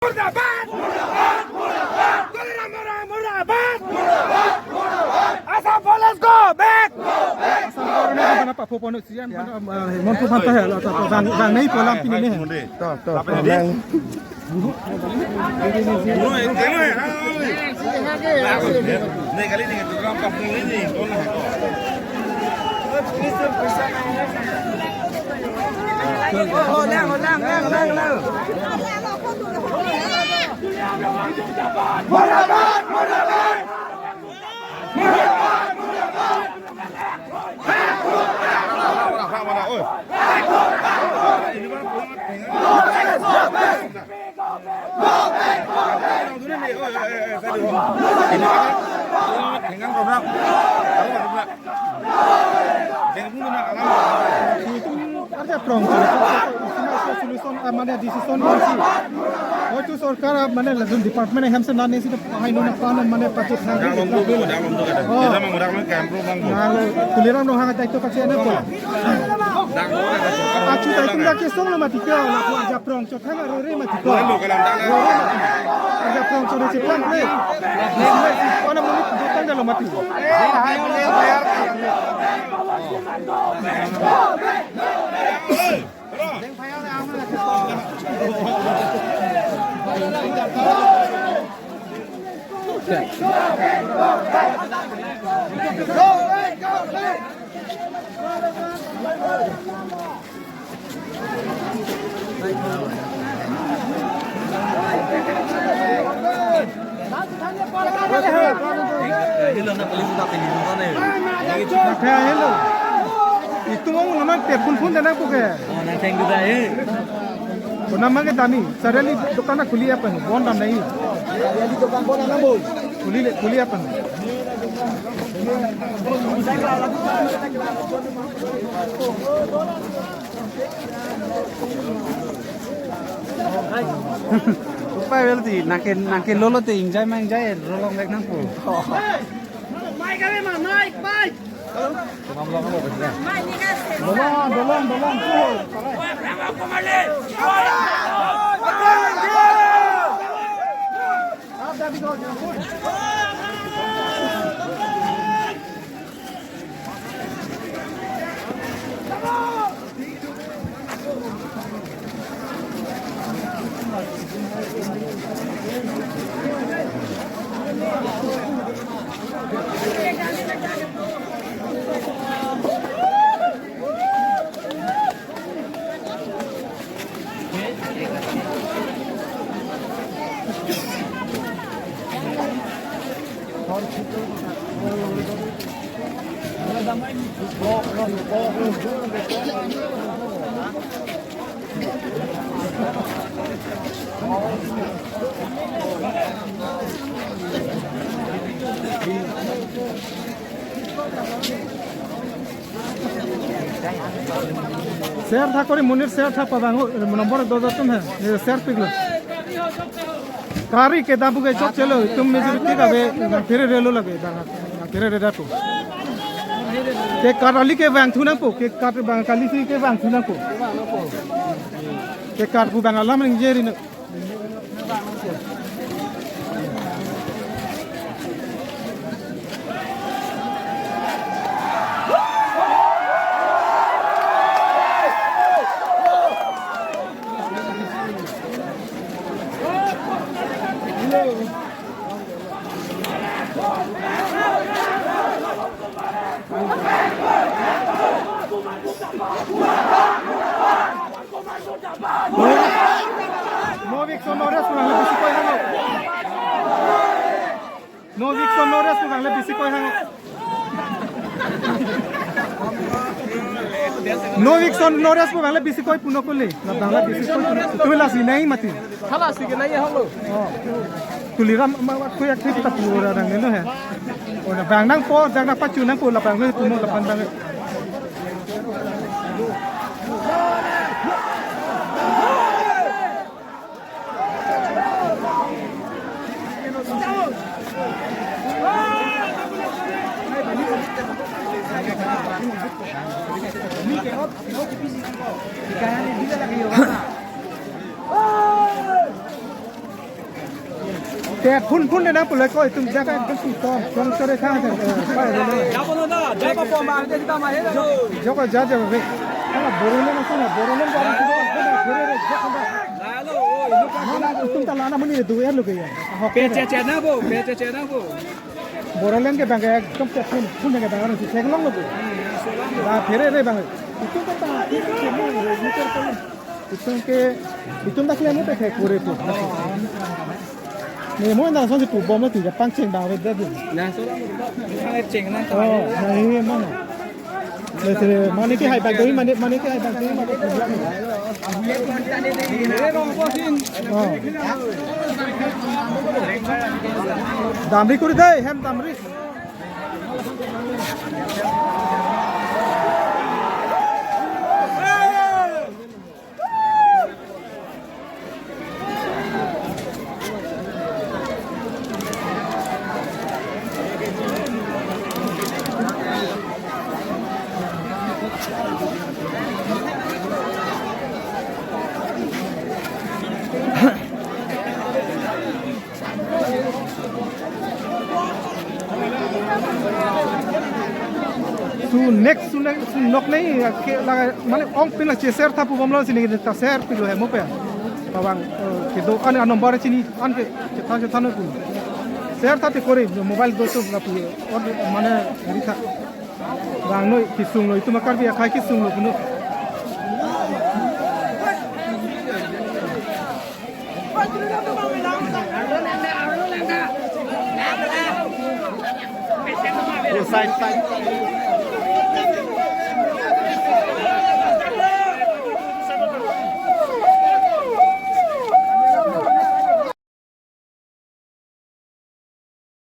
मुर्दाबाद मुर्दाबाद मुर्दाबाद मुर्दाबाद मुर्दाबाद ऐसा पुलिस को back mana Pak Popono sian mon tu pan ta la ta bang nei polam pini ne to bang ni kali ni tu ram kampung ni to na oh lang मुर्दाबाद मुर्दाबाद ada prong solution mana decision sih oh tu सरकार mana lazim department हम से नाने से high no पान mana pati thang dalam tu kita menggunakan kamera bang lalu tuliran no hang daito kasi ano po acu daito da kesong na matiko la ko aja prong cho thang rore matiko aja prong cho se plan ne ona munit dutan da lo mati hello itu mau nama telepon dan aku ke thank you dah nama ke tani suddenly दुकान खुली है अपन बंद नहीं jadi tukang bola na boy खुली है अपन upaya belti nakin lolo te injay rolong lek nang po mai kami mah naik baik dolong share था कोई मुनीर शेयर था पवांगो नंबर 2 तुम है शेयर पिघलो कारी के दाबू के चोक चलो तुम मेजोरिटी का वे फिर रेलो लगे दाना फिर रेडा तो के कारली के बैंक थुना को के कार बैंक काली के बैंक थुना को के कार को बैंक अल्लाह में जेरी न Novik Sonoras kurang lebih sikoi hangok. Novik Sonoras kurang lebih sikoi hangok. Novik Sonoras kurang lebih sikoi puno kule. Kurang lebih sikoi puno. Tu lasi nahi mati. halas sige nahi holo Tuliram aku yak kita pura orang ini है. Orang bang nang po, bang nang pacu nang po lapang itu puno lapan bang. แต่พุ่นเลยนะปุ่นเลยก็ตุ้มจะก็ตุ้มต้องจะได้ข้างกันไปเลยยกก็จะไปถ้าบริเวณนั้นก็บริเวณนั้นก็ตุ้มตลาดนั้นมันนี่ดูเอ็นลูกยังบริเวณके बंगे एकदम सेพุ่นके बंगे से सेकंड लोग बा फेरे रे बंगेตุ้มตลาดตุ้มตะเคลียร์นี่ไปแค่กูเรตุเนี่ยมันน่าสนใจปุ๊บบอมแล้วถึงจะปั้งเชียงดาวไปได้ดินะเจ๋งนะอ๋อนี่มันเลยมันนี่แค่ให้แบงค์ตัวนี้มันนี่แค่ให้แบงค์ตัวนี้มันก็ถูกแล้วดามริกุริได้แฮมดามริnext nok nei la mane ong pin la cheser thapu bomlo sini ta ser pilo he mope bawang ke do an number chini an ke tha no ku ser thate kore mobile do to la pu or mane ri tha bang noi kisung loi tu makar bi khai kisung lo kuno side